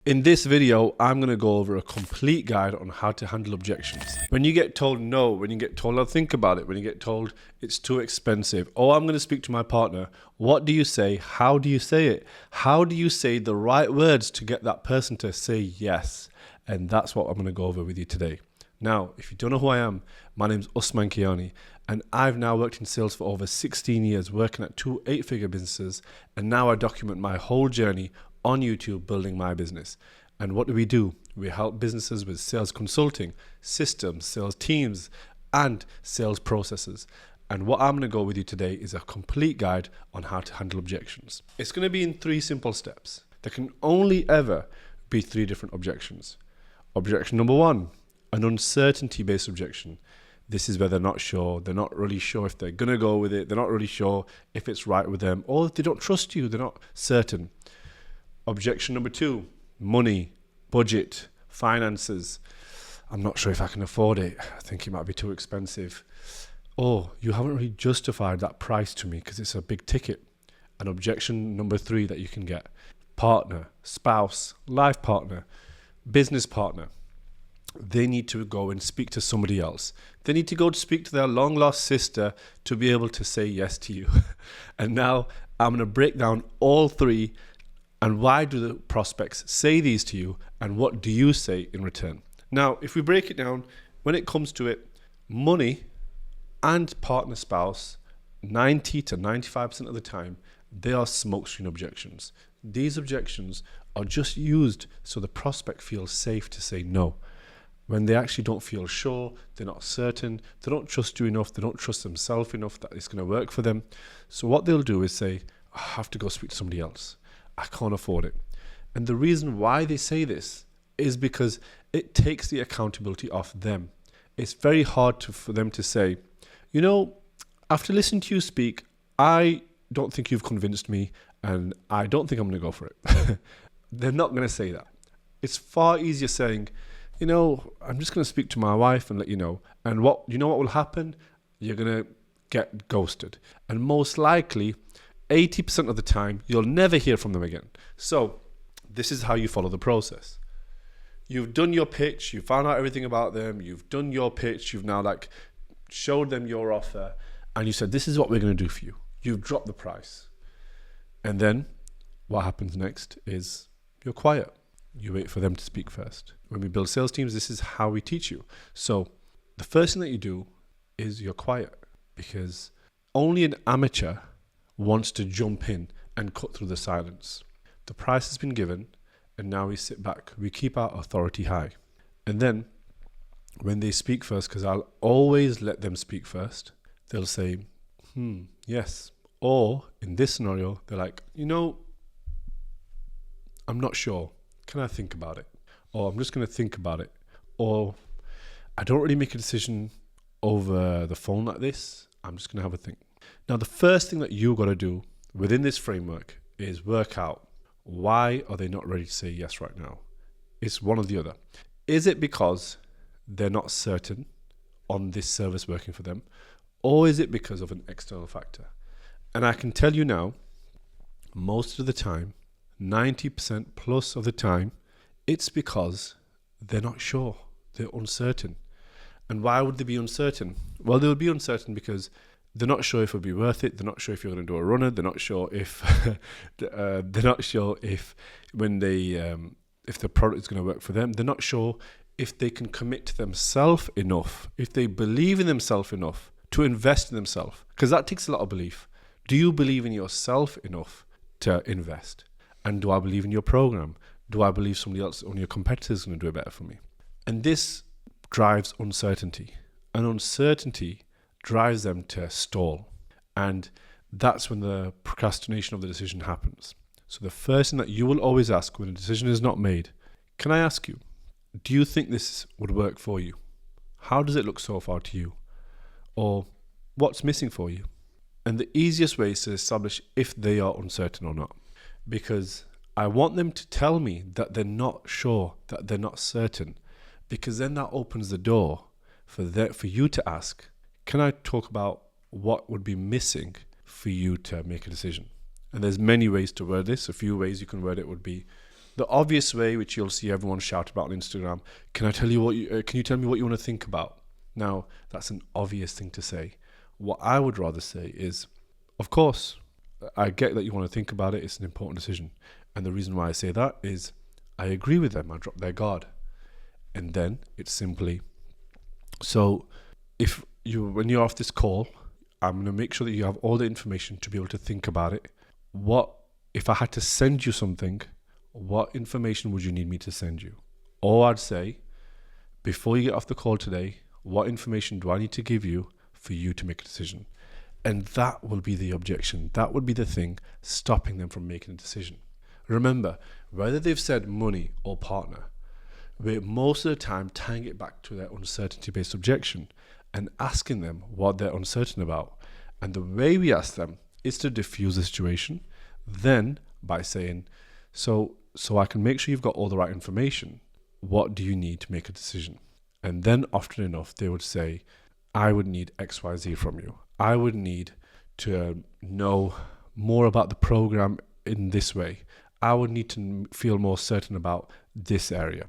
In this video, I'm going to go over a complete guide on how to handle objections. When you get told no, when you get told I'll think about it, when you get told it's too expensive, or I'm going to speak to my partner, what do you say? How do you say it? How do you say the right words to get that person to say yes? And that's what I'm going to go over with you today. Now, if you don't know who I am, my name's Usman Kiani, and I've now worked in sales for over 16 years, working at 2 8-figure businesses, and now I document my whole journey on YouTube building my business. And what do? We help businesses with sales consulting, systems, sales teams, and sales processes. And what I'm going to go with you today is a complete guide on how to handle objections. It's going to be in 3 simple steps. There can only ever be 3 different objections. Objection number 1, an uncertainty-based objection. This is where they're not sure. They're not really sure if they're going to go with it. They're not really sure if it's right with them, or if they don't trust you. They're not certain. Objection number 2, money, budget, finances. I'm not sure if I can afford it. I think it might be too expensive. Or you haven't really justified that price to me because it's a big ticket. And objection number 3 that you can get, partner, spouse, life partner, business partner. They need to go and speak to somebody else. They need to go to speak to their long lost sister to be able to say yes to you. And now I'm going to break down all 3. And why do the prospects say these to you? And what do you say in return? Now, if we break it down, when it comes to it, money and partner spouse, 90 to 95% of the time, they are smokescreen objections. These objections are just used so the prospect feels safe to say no. When they actually don't feel sure, they're not certain, they don't trust you enough, they don't trust themselves enough that it's going to work for them. So what they'll do is say, I have to go speak to somebody else. I can't afford it. And the reason why they say this is because it takes the accountability off them. It's very hard for them to say, you know, after listening to you speak, I don't think you've convinced me and I don't think I'm going to go for it. They're not going to say that. It's far easier saying, you know, I'm just going to speak to my wife and let you know. And what will happen? You're going to get ghosted. And most likely, 80% of the time, you'll never hear from them again. So this is how you follow the process. You've done your pitch, you found out everything about them, you've done your pitch, you've now showed them your offer, and you said, this is what we're going to do for you. You've dropped the price. And then what happens next is you're quiet. You wait for them to speak first. When we build sales teams, this is how we teach you. So the first thing that you do is you're quiet, because only an amateur wants to jump in and cut through the silence. The price has been given, and now we sit back. We keep our authority high. And then when they speak first, because I'll always let them speak first, they'll say, yes. Or in this scenario, they're like, you know, I'm not sure. Can I think about it? Or I'm just going to think about it. Or I don't really make a decision over the phone like this. I'm just going to have a think. Now, the first thing that you got to do within this framework is work out, why are they not ready to say yes right now? It's one or the other. Is it because they're not certain on this service working for them? Or is it because of an external factor? And I can tell you now, most of the time, 90% plus of the time, it's because they're not sure. They're uncertain. And why would they be uncertain? Well, they would be uncertain because they're not sure if it'll be worth it. They're not sure if you're going to do a runner. They're not sure if when they if the product is going to work for them. They're not sure if they can commit to themselves enough, if they believe in themselves enough to invest in themselves, because that takes a lot of belief. Do you believe in yourself enough to invest? And do I believe in your program? Do I believe somebody else, one of your competitors, is going to do it better for me? And this drives uncertainty, and uncertainty drives them to stall. And that's when the procrastination of the decision happens. So the first thing that you will always ask when a decision is not made, can I ask you, do you think this would work for you? How does it look so far to you? Or what's missing for you? And the easiest way is to establish if they are uncertain or not. Because I want them to tell me that they're not sure, that they're not certain. Because then that opens the door for you to ask, can I talk about what would be missing for you to make a decision? And there's many ways to word this. A few ways you can word it would be, The obvious way, which you'll see everyone shout about on Instagram, can you tell me what you want to think about? Now, that's an obvious thing to say. What I would rather say is, of course, I get that you want to think about it. It's an important decision. And the reason why I say that is I agree with them. I drop their guard. And then it's simply, so when you're off this call, I'm going to make sure that you have all the information to be able to think about it. If I had to send you something, what information would you need me to send you? Or I'd say, before you get off the call today, what information do I need to give you for you to make a decision? And that will be the objection. That would be the thing stopping them from making a decision. Remember, whether they've said money or partner, we're most of the time tying it back to their uncertainty-based objection and asking them what they're uncertain about. And the way we ask them is to diffuse the situation, then by saying, so I can make sure you've got all the right information, what do you need to make a decision? And then often enough, they would say, I would need XYZ from you. I would need to know more about the program in this way. I would need to feel more certain about this area.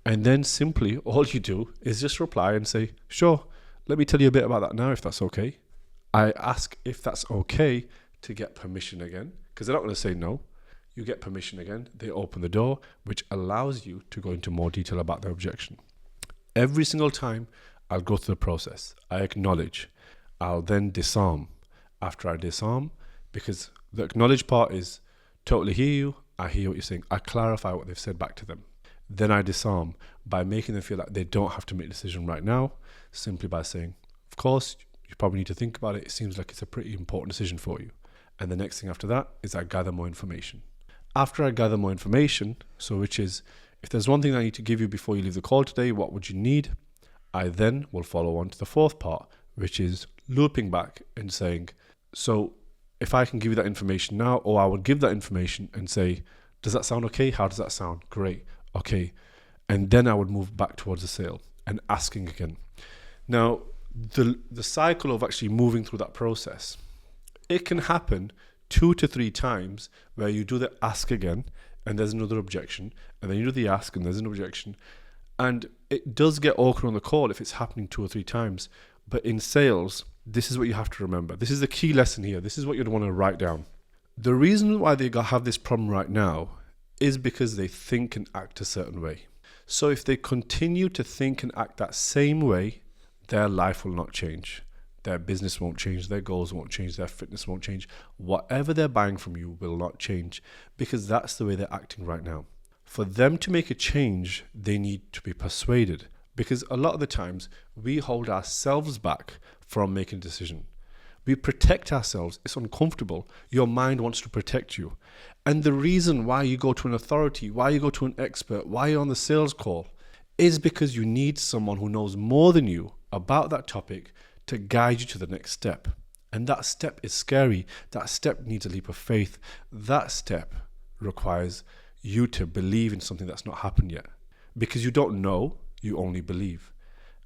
And then simply all you do is just reply and say, sure, let me tell you a bit about that now if that's okay. I ask if that's okay to get permission again, because they're not going to say no. You get permission again, they open the door, which allows you to go into more detail about their objection. Every single time I'll go through the process. I acknowledge. I'll then disarm. After I disarm, because the acknowledge part is totally hear you, I hear what you're saying, I clarify what they've said back to them. Then I disarm by making them feel like they don't have to make a decision right now, simply by saying, of course, you probably need to think about it. It seems like it's a pretty important decision for you. And the next thing after that is I gather more information. After I gather more information, so which is, if there's one thing I need to give you before you leave the call today, what would you need? I then will follow on to the fourth part, which is looping back and saying, so if I can give you that information now, or I would give that information and say, does that sound okay? How does that sound? Great. Okay. And then I would move back towards the sale and asking again. Now, the cycle of actually moving through that process, it can happen 2 to 3 times where you do the ask again and there's another objection, and then you do the ask and there's an objection. And it does get awkward on the call if it's happening 2 or 3 times. But in sales, this is what you have to remember. This is the key lesson here. This is what you'd want to write down. The reason why they have this problem right now is because they think and act a certain way. So if they continue to think and act that same way, their life will not change. Their business won't change, their goals won't change, their fitness won't change. Whatever they're buying from you will not change, because that's the way they're acting right now. For them to make a change, they need to be persuaded, because a lot of the times we hold ourselves back from making a decision. We protect ourselves. It's uncomfortable. Your mind wants to protect you. And the reason why you go to an authority, why you go to an expert, why you're on the sales call, is because you need someone who knows more than you about that topic to guide you to the next step. And that step is scary. That step needs a leap of faith. That step requires you to believe in something that's not happened yet. Because you don't know, you only believe.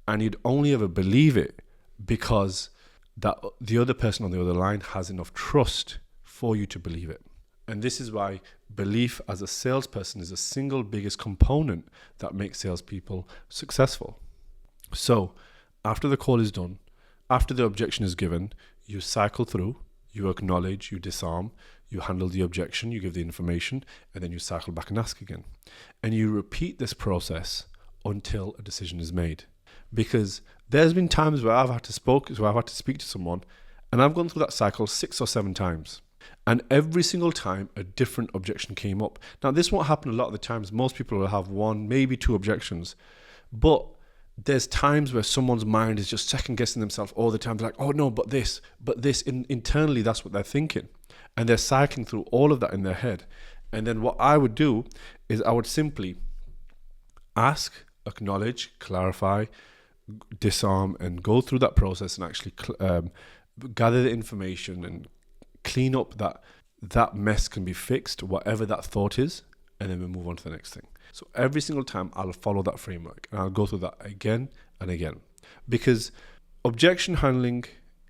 And you'd only ever believe it because that the other person on the other line has enough trust for you to believe it. And this is why belief as a salesperson is the single biggest component that makes salespeople successful. So after the call is done, after the objection is given, you cycle through, you acknowledge, you disarm, you handle the objection, you give the information, and then you cycle back and ask again. And you repeat this process until a decision is made. Because there's been times where I've had to speak to someone, and I've gone through that cycle 6 or 7 times. And every single time a different objection came up. Now, this won't happen a lot of the times. Most people will have 1, maybe 2 objections. But there's times where someone's mind is just second guessing themselves all the time. They're like, oh no, but this. Internally, that's what they're thinking. And they're cycling through all of that in their head. And then what I would do is I would simply ask, acknowledge, clarify, disarm, and go through that process and actually gather the information and clean up that mess can be fixed, whatever that thought is, and then we move on to the next thing. So every single time I'll follow that framework and I'll go through that again and again, because objection handling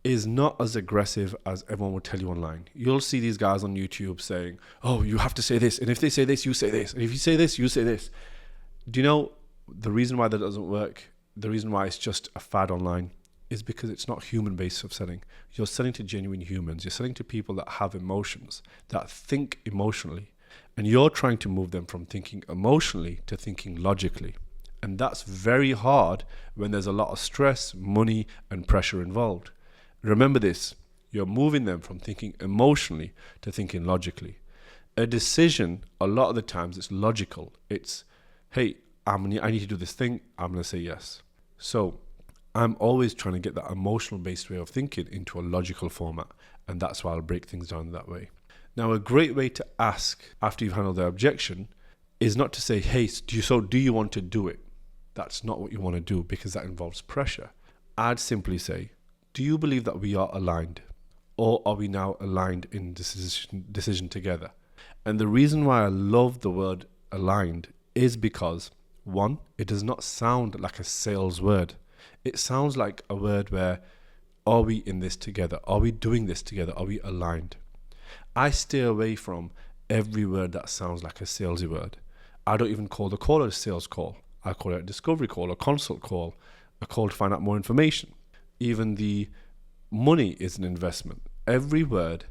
is not as aggressive as everyone will tell you online. You'll see these guys on YouTube saying, oh, you have to say this. And if they say this, you say this. And if you say this, you say this. Do you know the reason why that doesn't work? The reason why it's just a fad online is because it's not human-based of selling. You're selling to genuine humans. You're selling to people that have emotions, that think emotionally. And you're trying to move them from thinking emotionally to thinking logically. And that's very hard when there's a lot of stress, money, and pressure involved. Remember this, you're moving them from thinking emotionally to thinking logically. A decision, a lot of the times it's logical. It's, hey, I need to do this thing, I'm going to say yes. So I'm always trying to get that emotional based way of thinking into a logical format. And that's why I'll break things down that way. Now, a great way to ask after you've handled their objection is not to say, hey, do you want to do it? That's not what you want to do because that involves pressure. I'd simply say, do you believe that we are aligned? Or are we now aligned in decision together? And the reason why I love the word aligned is because, one, it does not sound like a sales word. It sounds like a word where, are we in this together? Are we doing this together? Are we aligned? I stay away from every word that sounds like a salesy word. I don't even call the call a sales call. I call it a discovery call, a consult call, a call to find out more information. Even the money is an investment. Every word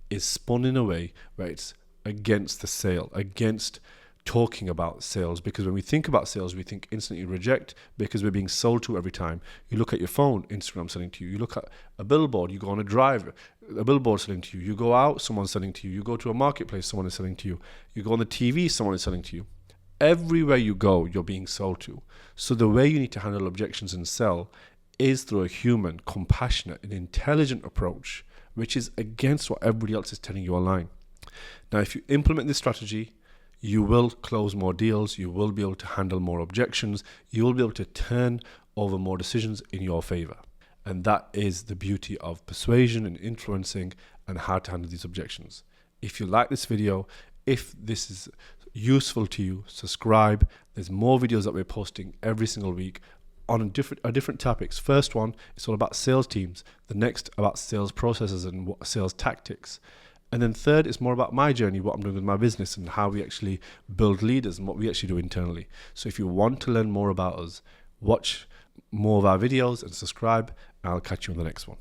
is spun in a way where it's against the sale, against talking about sales, because when we think about sales, we think instantly reject because we're being sold to every time. You look at your phone, Instagram selling to you. You look at a billboard, you go on a drive, a billboard selling to you. You go out, someone's selling to you. You go to a marketplace, someone is selling to you. You go on the TV, someone is selling to you. Everywhere you go, you're being sold to. So the way you need to handle objections and sell is through a human, compassionate, and intelligent approach, which is against what everybody else is telling you online. Now, if you implement this strategy, you will close more deals, you will be able to handle more objections, you will be able to turn over more decisions in your favor. And that is the beauty of persuasion and influencing and how to handle these objections. If you like this video, if this is useful to you, subscribe. There's more videos that we're posting every single week on different topics. First one, it's all about sales teams. The next about sales processes and sales tactics. And then third, it's more about my journey, what I'm doing with my business and how we actually build leaders and what we actually do internally. So if you want to learn more about us, watch more of our videos and subscribe. I'll catch you on the next one.